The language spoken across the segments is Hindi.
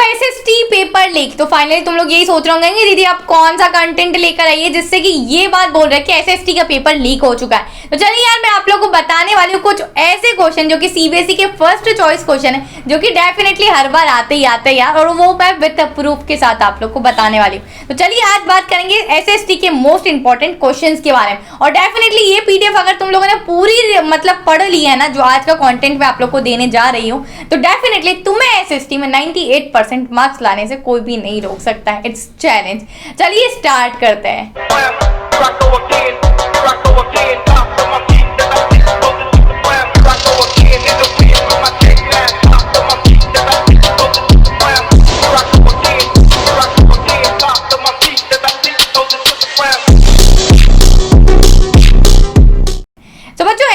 एसएसटी पेपर लीक, तो फाइनली तुम लोग यही सोच रहे होंगे दीदी आप कौन सा कंटेंट लेकर आइए जिससे कि ये बात बोल रहे हैं कि एसएसटी का पेपर लीक हो चुका है। तो चलिए यार मैं आप लोगों को बताने वाली हूँ कुछ ऐसे क्वेश्चन जो कि सीबीएसई के फर्स्ट चॉइस क्वेश्चन है, जो कि डेफिनेटली हर बार आते ही आते हैं यार, और वो मैं विद प्रूफ के साथ आप लोग को बताने वाली हूँ। तो चलिए आज बात करेंगे एसएसटी के मोस्ट इंपॉर्टेंट क्वेश्चंस के बारे में। और डेफिनेटली ये पीडीएफ अगर तुम लोगों ने पूरी मतलब पढ़ ली है ना, जो आज का कंटेंट मैं आप लोग को देने जा रही हूँ, तो डेफिनेटली तुम्हें एसएसटी में 98% मार्क्स लाने से कोई भी नहीं रोक सकता है। It's challenge. चलिए स्टार्ट करते हैं।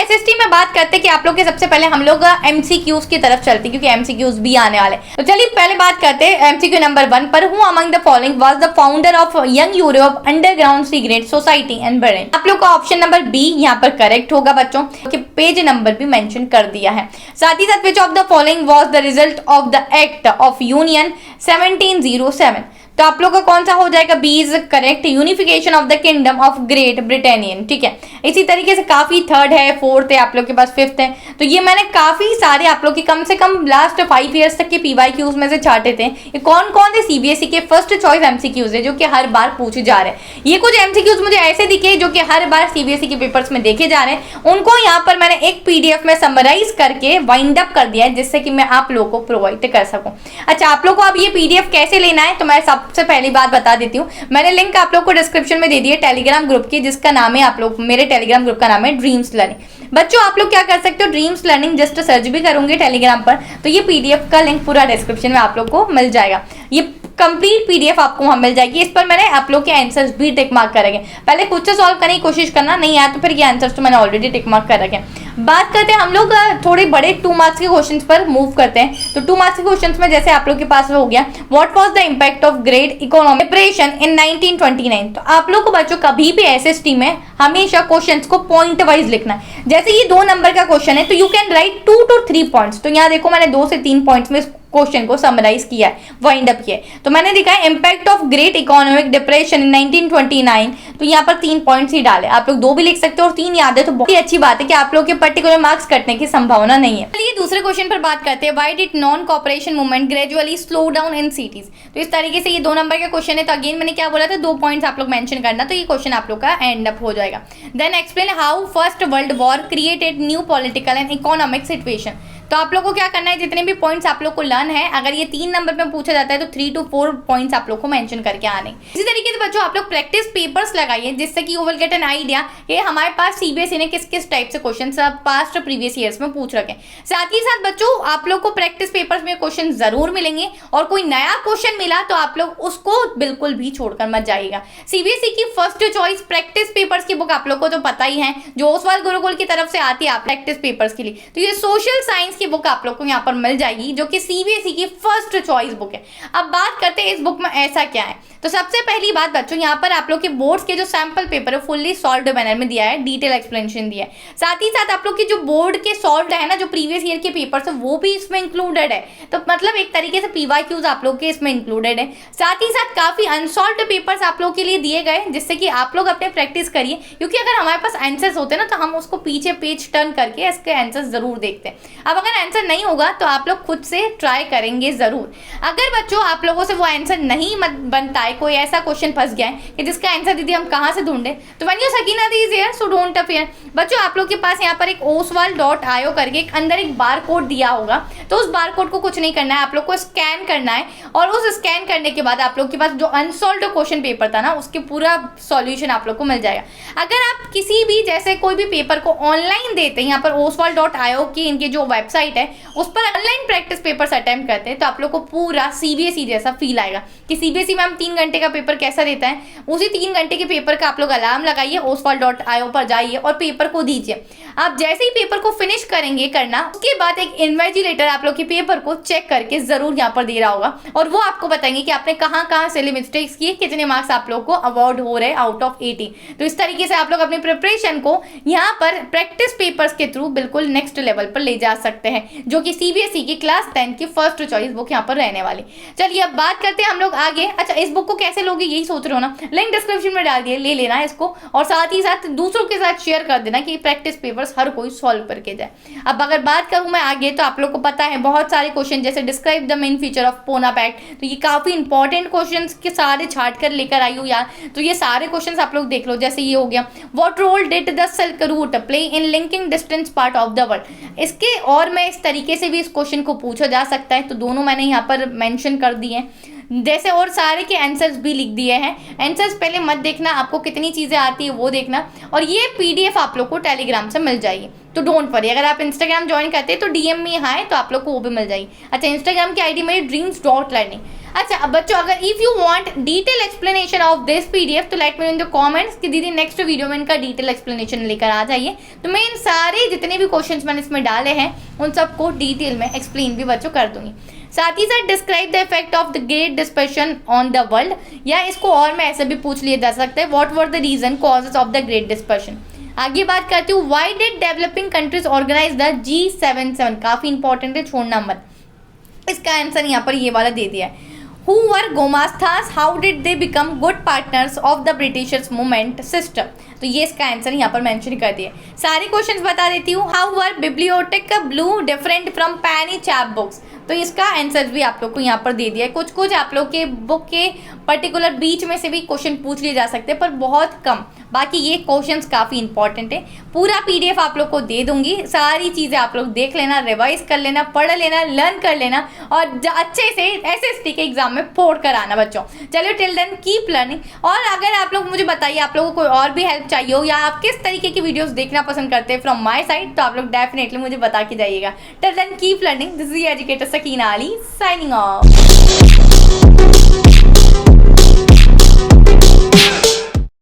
एसएसटी में बात करते हैं कि आप लोग के सबसे पहले हम लोग एमसीक्यूज की तरफ चलते हैं, क्योंकि एमसीक्यूज भी आने वाले। तो चलिए पहले बात करते हैं एमसीक्यू नंबर 1 पर। Who among the following was the founder of young Europe underground secret society and Berlin. आप लोग का ऑप्शन नंबर बी यहाँ पर करेक्ट होगा बच्चों, कि पेज नंबर भी मेंशन कर दिया है। साथ ही साथ which of the following was the result of the act of union 1707। तो आप लोग का कौन सा हो जाएगा? B is correct, unification of the kingdom of Great Britain. ठीक है, इसी तरीके से काफी थर्ड है, फोर्थ है, आप लोग के पास फिफ्थ है। तो ये मैंने काफी सारे आप लोग के कम से कम लास्ट 5 इयर्स तक के पीवाईक्यूज में से छाटे थे। ये कौन कौन से सीबीएसई के फर्स्ट चॉइस एमसीक्यूज है जो कि हर बार पूछे जा रहे हैं। ये कुछ एमसीक्यूज मुझे ऐसे दिखे जो कि हर बार सीबीएसई के पेपर्स में देखे जा रहे हैं, उनको यहाँ पर मैंने एक पीडीएफ में समराइज करके वाइंड अप कर दिया है, जिससे कि मैं आप लोगों को प्रोवाइड कर सकूं। अच्छा, आप लोग को अब ये पीडीएफ कैसे लेना है, तो मैं सबसे पहली बात बता देती हूँ। मैंने लिंक आप लोग को डिस्क्रिप्शन में दे दी है टेलीग्राम ग्रुप की, जिसका नाम है, आप लोग मेरे टेलीग्राम ग्रुप का नाम है ड्रीम्स लर्निंग। बच्चों आप लोग क्या कर सकते हो, ड्रीम्स लर्निंग जस्ट सर्च भी करूंगे टेलीग्राम पर, तो ये पीडीएफ का लिंक पूरा डिस्क्रिप्शन में आप लोग को मिल जाएगा। ये कंप्लीट पीडीएफ आपको वहां मिल जाएगी। इस पर मैंने आप लोग के आंसर्स भी टिक मार्क करेंगे। पहले खुद से सॉल्व करने की कोशिश करना, नहीं आया तो फिर ये आंसर्स तो मैंने ऑलरेडी टिक मार्क कर रखे हैं। बात करते हैं हम लोग थोड़े बड़े 2 मार्क्स के क्वेश्चंस पर मूव करते हैं। तो 2 मार्क्स के क्वेश्चंस में जैसे आप लोग के पास हो गया, what was the impact of great economic depression in 1929। तो आप लोग को बच्चों कभी भी एसएसटी में हमेशा क्वेश्चंस को पॉइंट वाइज लिखना है। जैसे ये 2 नंबर का क्वेश्चन है, तो you can write 2 to 3 points. तो यहाँ देखो मैंने 2 से 3 पॉइंट्स में क्वेश्चन को समराइज किया है, वाइंड अप किया है। तो मैंने देखा है impact of great economic depression in 1929, तो यहाँ पर 3 पॉइंट्स ही डाले। आप लोग 2 भी लिख सकते हो और 3 याद है तो बहुत ही अच्छी बात है कि आप लोग के पर्टिकुलर मार्क्स कटने की संभावना नहीं है। चलिए दूसरे क्वेश्चन पर बात करते हैं। Why did non cooperation movement gradually slow down in cities. तो इस तरीके से ये 2 नंबर का क्वेश्चन है। तो अगेन मैंने क्या बोला था, 2 पॉइंट्स आप लोग मेंशन करना, तो ये क्वेश्चन आप लोग का एंड अप हो जाएगा। Then explain how first world war created new political and economic situation. तो आप लोग को क्या करना है, जितने भी पॉइंट्स आप लोग को लर्न है, अगर ये 3 नंबर में पूछा जाता है तो 3 to 4 पॉइंट्स आप लोग को मेंशन करके आने। इसी तरीके से बच्चों आप लोग प्रैक्टिस पेपर्स लगाइए, जिससे कि you will get an idea कि हमारे पास सीबीएसई ने किस किस टाइप से क्वेश्चन पास्ट प्रीवियस ईयर्स में पूछ रखे। साथ ही साथ बच्चों आप लोग को प्रैक्टिस पेपर्स में क्वेश्चन जरूर मिलेंगे, और कोई नया क्वेश्चन मिला तो आप लोग उसको बिल्कुल भी छोड़कर मत जाइएगा। सीबीएसई की फर्स्ट चॉइस प्रैक्टिस पेपर्स की बुक आप लोग को तो पता ही है, जो ओसवाल गुरुकुल की तरफ से आती है प्रैक्टिस पेपर्स के लिए। तो ये सोशल साइंस की बुक आप लोग को पर मिल जाएगी, जो कि सीबीएसई की फर्स्ट चॉइस बुक है। अब बात करते हैं इस बुक में ऐसा क्या है। तो सबसे पहली बात बच्चों, यहाँ पर आप लोग के बोर्ड्स के जो सैंपल पेपर है फुल्ली सॉल्व्ड मैनर में दिया है, डिटेल एक्सप्लेनेशन दिया है। साथ ही साथ आप लोग के जो बोर्ड के सॉल्व्ड है ना, जो प्रीवियस ईयर के पेपर्स है, वो भी इसमें इंक्लूडेड है। तो मतलब एक तरीके से पीवाईक्यूज आप लोग के इसमें इंक्लूडेड है। साथ ही साथ काफी अनसॉल्व्ड पेपर्स आप लोग के लिए दिए गए, जिससे कि आप लोग अपने प्रैक्टिस करिए, क्योंकि अगर हमारे पास आंसर्स होते हैं ना, तो हम उसको पीछे पेज टर्न करके इसके आंसर्स जरूर देखते हैं। अब अगर आंसर नहीं होगा तो आप लोग खुद से ट्राई करेंगे जरूर। अगर बच्चों आप लोगों से वो आंसर नहीं बनता है, कोई ऐसा क्वेश्चन फंस गया है कि जिसका आंसर दीदी हम कहाँ से ढूंढे, तो when you Sakina the is here so don't affair. बच्चों आप लोग के पास यहाँ पर एक oswal.io करके एक अंदर एक बार कोड दिया होगा, तो उस बार कोड को कुछ नहीं करना है, आप लोग को स्कैन करना है, और उस स्कैन करने के बाद आप लोग के पास जो अनसॉल्व्ड क्वेश्चन पेपर था ना, उसके पूरा सॉल्यूशन आप लोग को मिल जाएगा। अगर आप किसी भी जैसे कोई भी पेपर को ऑनलाइन देते हैं, यहाँ पर oswal.io की इनकी जो वेबसाइट है उस पर ऑनलाइन प्रैक्टिस पेपर्स अटेम्प्ट करते हैं, तो आप लोग को पूरा सीबीएसई जैसा फील आएगा कि सीबीएसई में हम 3 घंटे का पेपर कैसा देता है, उसी 3 घंटे के पेपर का आप लोग अलार्म लगाइए, oswal.io पर जाइए और पेपर को दीजिए। आप जैसे ही पेपर को फिनिश करेंगे करना, उसके बाद एक इन्विजिलेटर आप लोग के पेपर को चेक करके जरूर यहाँ पर दे रहा होगा और वो आपको बताएंगे कि आपने कहाँ कहाँ से मिस्टेक्स किए, कितने मार्क्स आप लोग को अवार्ड हो रहे आउट ऑफ 80। तो इस तरीके से आप लोग अपनी प्रिपरेशन को यहाँ पर प्रैक्टिस पेपर्स के थ्रू बिल्कुल नेक्स्ट लेवल पर ले जा सकते हैं, जो कि CBSE की क्लास 10 की फर्स्ट चॉइस बुक यहाँ पर रहने वाली। चलिए अब बात करते हैं हम लोग आगे। अच्छा, इस बुक को कैसे लोगे यही सोच रहे हो ना, लिंक डिस्क्रिप्शन में डाल दिए, ले लेना है इसको और साथ ही साथ दूसरों के साथ शेयर कर देना कि प्रैक्टिस पेपर्स हर कोई सॉल्व करके जाए। अब अगर बात करूं मैं आगे, तो आप लोग को पता है बहुत सारे क्वेश्चन, जैसे describe the main feature of पोना पैक्ट, तो ये काफी इंपॉर्टेंट क्वेश्चंस के सारे छाट कर लेकर आई हूँ यार। तो ये सारे क्वेश्चंस आप लोग देख लो। जैसे ये हो गया, what role did the silk route play in linking distance part of the world. इसके और मैं इस तरीके से भी इस क्वेश्चन को पूछा जा सकता है, तो दोनों मैंने यहाँ पर मेंशन कर दिए हैं। जैसे और सारे के आंसर्स भी लिख दिए हैं। आंसर्स पहले मत देखना, आपको कितनी चीज़ें आती है वो देखना, और ये PDF आप लोग को टेलीग्राम से मिल जाएगी, तो डोंट वरी। अगर आप इंस्टाग्राम ज्वाइन करते हैं तो DM में हाय तो आप लोग को वो भी मिल जाएगी। अच्छा, इंस्टाग्राम की ID मेरी dreams.learning। अच्छा, अब बच्चों अगर if you want detail explanation of this PDF तो let me know in the comments कि दीदी नेक्स्ट वीडियो में इनका डिटेल एक्सप्लेनेशन लेकर आ जाइए। तो मैं इन सारे जितने भी क्वेश्चंस मैंने इसमें डाले हैं उन सबको डिटेल में एक्सप्लेन भी बच्चों कर दूंगी। साथ ही साथ describe the effect of the great dispersion on the world, या इसको और में ऐसे भी पूछ लिया जा सकता है, what were the reason causes of the great dispersion. आगे बात करती हूँ, why did developing countries organise the G77। काफी इंपॉर्टेंट है, छोड़ना मत। इसका आंसर यहाँ पर ये वाला दे दिया है। Who were Gomasthas? How did they become good partners of the Britishers movement system? तो ये इसका आंसर यहाँ पर मेंशन कर दिया। सारे क्वेश्चंस बता देती हूँ। How were bibliotheca blue different from penny chap books? तो इसका आंसर भी आप लोग को यहाँ पर दे दिया है। कुछ आप लोग के बुक के पर्टिकुलर बीच में से भी क्वेश्चन पूछ लिए जा सकते हैं, पर बहुत कम। बाकी ये क्वेश्चंस काफ़ी इंपॉर्टेंट है। पूरा PDF आप लोग को दे दूंगी, सारी चीज़ें आप लोग देख लेना, रिवाइज कर लेना, पढ़ लेना, लर्न कर लेना और अच्छे से SST के एग्जाम में फोड़ कर आना बच्चों। चलो टिल देन कीप लर्निंग। और अगर आप लोग मुझे बताइए आप लोगों को और भी हेल्प चाहिए हो या आप किस तरीके की वीडियोस देखना पसंद करते हैं फ्रॉम माय साइड, तो आप लोग डेफिनेटली मुझे बता के जाइएगा। Till then keep learning. This is educator Sakina Ali signing of.